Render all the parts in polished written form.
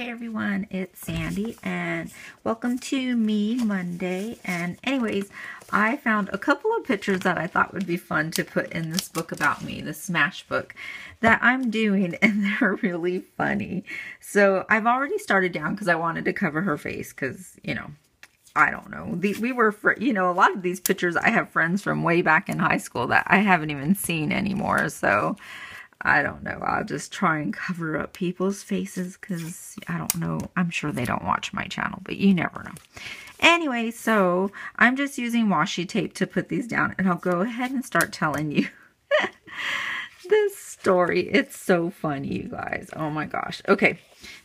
Hey everyone, it's Sandy and welcome to Me Monday. And anyways, I found a couple of pictures that I thought would be fun to put in this book about me, the Smash book that I'm doing, and they're really funny. So I've already started down because I wanted to cover her face because, you know, I don't know. We were, a lot of these pictures, I have friends from way back in high school that I haven't even seen anymore. So I don't know. I'll just try and cover up people's faces because I don't know. I'm sure they don't watch my channel, but you never know. Anyway, so I'm just using washi tape to put these down, and I'll go ahead and start telling you this story. It's so funny, you guys. Oh my gosh. Okay.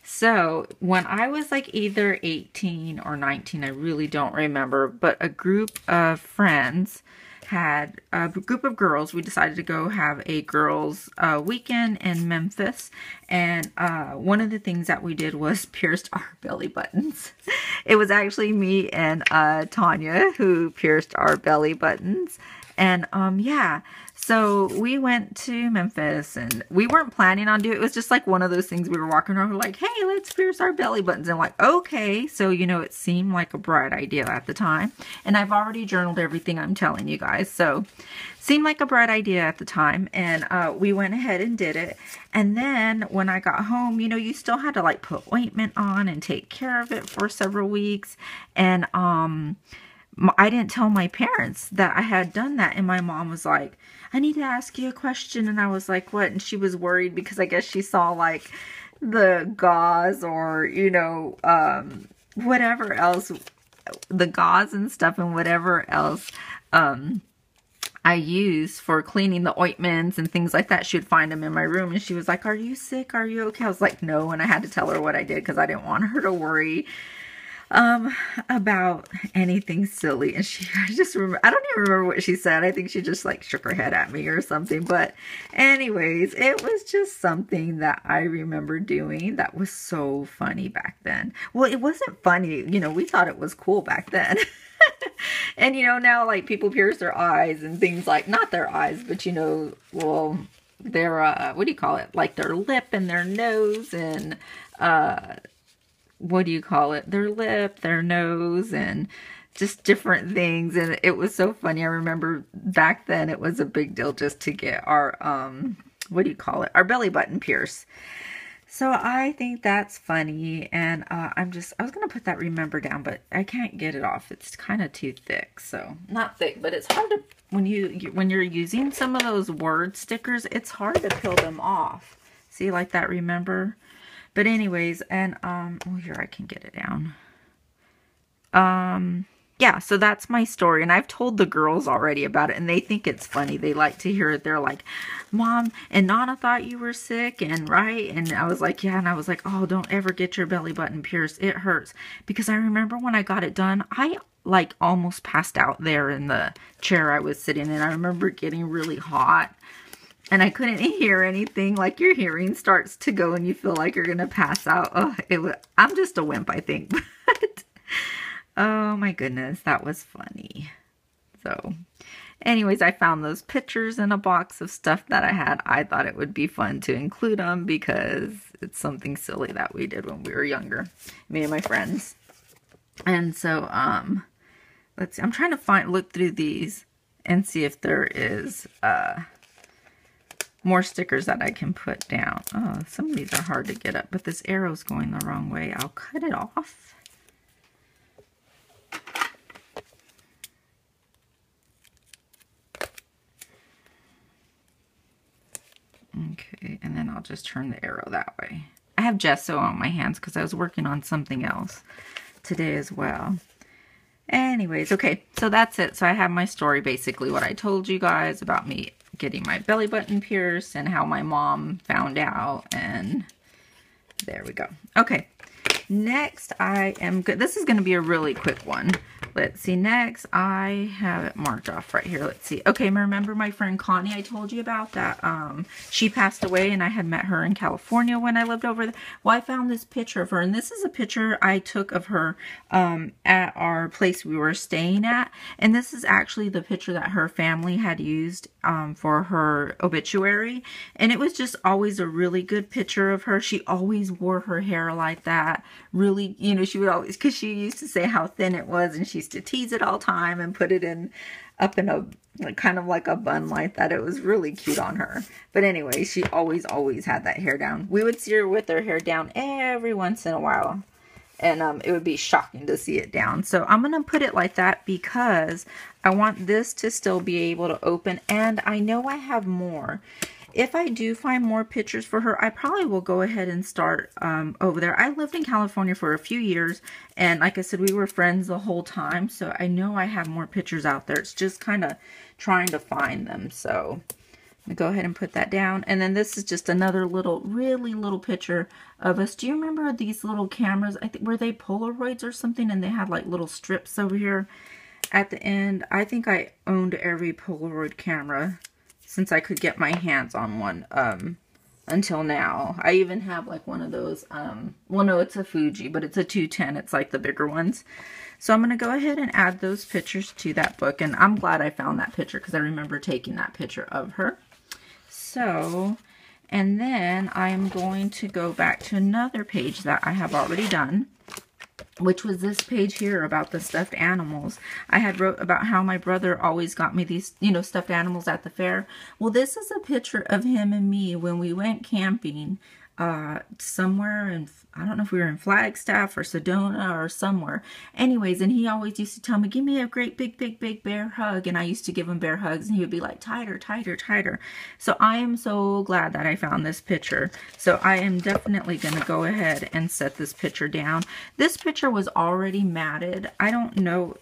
So when I was like either 18 or 19, I really don't remember, but a group of friends had a group of girls. We decided to go have a girls weekend in Memphis, and one of the things that we did was pierced our belly buttons. It was actually me and Tanya who pierced our belly buttons. And yeah, so we went to Memphis, and we weren't planning on doing it. It was just like one of those things. We were walking around, we're like, hey, let's pierce our belly buttons. And like, okay. So, you know, it seemed like a bright idea at the time. And I've already journaled everything I'm telling you guys. So, seemed like a bright idea at the time. And we went ahead and did it. And then when I got home, you know, you still had to like put ointment on and take care of it for several weeks. And I didn't tell my parents that I had done that, and my mom was like, I need to ask you a question. And I was like, what? And she was worried because I guess she saw like the gauze or, you know, whatever else, the gauze and stuff and whatever else I use for cleaning the ointments and things like that. She would find them in my room, and she was like, are you sick? Are you okay? I was like, no. And I had to tell her what I did because I didn't want her to worry about anything silly. And I just remember, I don't even remember what she said. I think she just like shook her head at me or something. But anyways, it was just something that I remember doing that was so funny back then. Well, it wasn't funny, you know, we thought it was cool back then. And you know, now like people pierce their eyes and things like, not their eyes, but you know, well, their what do you call it, like their lip and their nose, and what do you call it? Their lip, their nose, and just different things. And it was so funny. I remember back then it was a big deal just to get our, what do you call it? Our belly button pierced. So I think that's funny. And I was going to put that remember down, but I can't get it off. It's kind of too thick. So not thick, but it's hard to, when you're using some of those word stickers, it's hard to peel them off. See, like that remember? But anyways, and, oh, here, I can get it down. Yeah, so that's my story. And I've told the girls already about it, and they think it's funny. They like to hear it. They're like, Mom, and Nana thought you were sick, and right? And I was like, yeah. And I was like, oh, don't ever get your belly button pierced. It hurts. Because I remember when I got it done, I like almost passed out there in the chair I was sitting in. I remember getting really hot. And I couldn't hear anything. Like your hearing starts to go and you feel like you're going to pass out. Oh, I'm just a wimp, I think. But, oh my goodness, that was funny. So, anyways, I found those pictures in a box of stuff that I had. I thought it would be fun to include them because it's something silly that we did when we were younger. Me and my friends. And so, let's see. I'm trying to look through these and see if there is, more stickers that I can put down. Oh, some of these are hard to get up, but this arrow's going the wrong way. I'll cut it off. Okay, and then I'll just turn the arrow that way. I have gesso on my hands because I was working on something else today as well. Anyways, okay, so that's it. So I have my story, basically what I told you guys about me getting my belly button pierced and how my mom found out, and there we go. Okay, next I am good. This is going to be a really quick one. let's see, next I have it marked off right here. Let's see. Okay, remember my friend Connie I told you about that? She passed away and I had met her in California when I lived over there. Well, I found this picture of her, and this is a picture I took of her at our place we were staying at. And this is actually the picture that her family had used for her obituary. And it was just always a really good picture of her. She always wore her hair like that. Really, you know, she would always, because she used to say how thin it was, and she used to tease it all the time and put it in up in a kind of like a bun like that. It was really cute on her. But anyway, she always had that hair down. We would see her with her hair down every once in a while, and it would be shocking to see it down. So I'm gonna put it like that because I want this to still be able to open, and I know I have more. If I do find more pictures for her, I probably will go ahead and start over there. I lived in California for a few years, and like I said, we were friends the whole time, so I know I have more pictures out there. It's just kind of trying to find them. So I'm going to go ahead and put that down. And then this is just another little, really little picture of us. Do you remember these little cameras? I think, were they Polaroids or something? And they had like little strips over here at the end. I think I owned every Polaroid camera since I could get my hands on one until now. I even have like one of those, well no, it's a Fuji, but it's a 210. It's like the bigger ones. So I'm going to go ahead and add those pictures to that book. And I'm glad I found that picture because I remember taking that picture of her. So, and then I'm going to go back to another page that I have already done, which was this page here about the stuffed animals. I had wrote about how my brother always got me these, you know, stuffed animals at the fair. Well, this is a picture of him and me when we went camping somewhere in, I don't know if we were in Flagstaff or Sedona or somewhere. Anyways, and he always used to tell me, give me a great big bear hug. And I used to give him bear hugs, and he would be like, tighter, tighter, tighter. So I am so glad that I found this picture. So I am definitely going to go ahead and set this picture down. This picture was already matted. I don't know.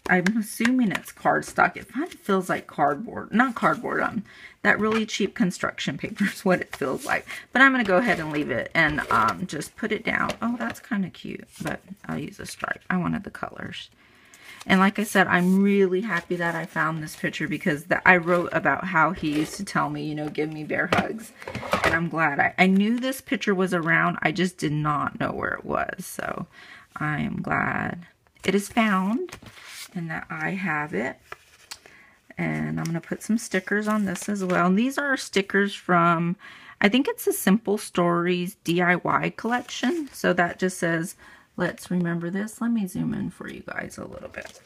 I'm assuming it's cardstock. It kind of feels like cardboard. Not cardboard, that really cheap construction paper is what it feels like. But I'm going to go ahead and leave it and just put it down. Oh, that's kind of cute, but I'll use a stripe. I wanted the colors. And like I said, I'm really happy that I found this picture because I wrote about how he used to tell me, you know, give me bear hugs. And I'm glad. I knew this picture was around. I just did not know where it was. So I am glad it is found and that I have it. And I'm going to put some stickers on this as well. And these are stickers from, I think it's a Simple Stories DIY collection. So that just says, let's remember this. Let me zoom in for you guys a little bit.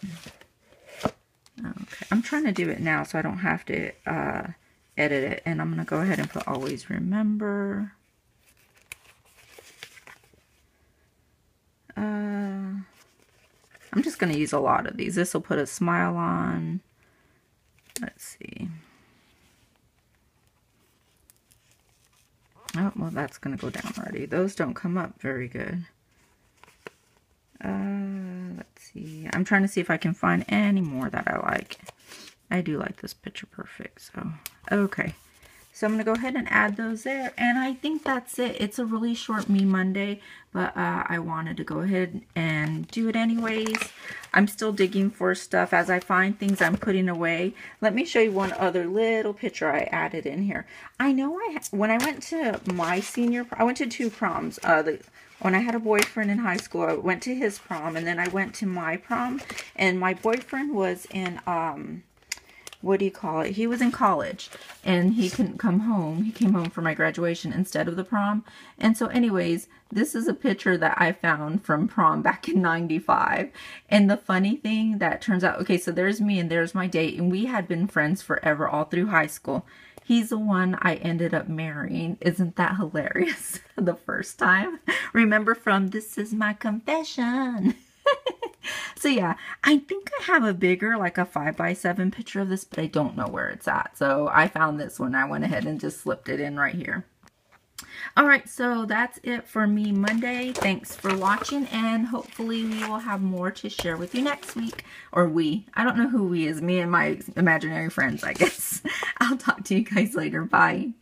Okay, I'm trying to do it now so I don't have to edit it. And I'm going to go ahead and put always remember. I'm just going to use a lot of these. This will put a smile on. Let's see. Oh, well, that's going to go down already. Those don't come up very good. Let's see. I'm trying to see if I can find any more that I like. I do like this picture perfect. So, okay. So I'm going to go ahead and add those there. And I think that's it. It's a really short Me Monday, but I wanted to go ahead and do it anyways. I'm still digging for stuff. As I find things I'm putting away. Let me show you one other little picture I added in here. I know when I went to my I went to 2 proms. When I had a boyfriend in high school, I went to his prom, and then I went to my prom. And my boyfriend was in what do you call it? He was in college and he couldn't come home. He came home for my graduation instead of the prom. And so anyways, this is a picture that I found from prom back in '95. And the funny thing that turns out, okay, so there's me and there's my date, and we had been friends forever all through high school. He's the one I ended up marrying. Isn't that hilarious? The first time. Remember from This Is My Confession. So yeah, I think I have a bigger, like a 5x7 picture of this, but I don't know where it's at. So I found this one. I went ahead and just slipped it in right here. Alright, so that's it for Me Monday. Thanks for watching, and hopefully we will have more to share with you next week. Or we. I don't know who we is. Me and my imaginary friends, I guess. I'll talk to you guys later. Bye.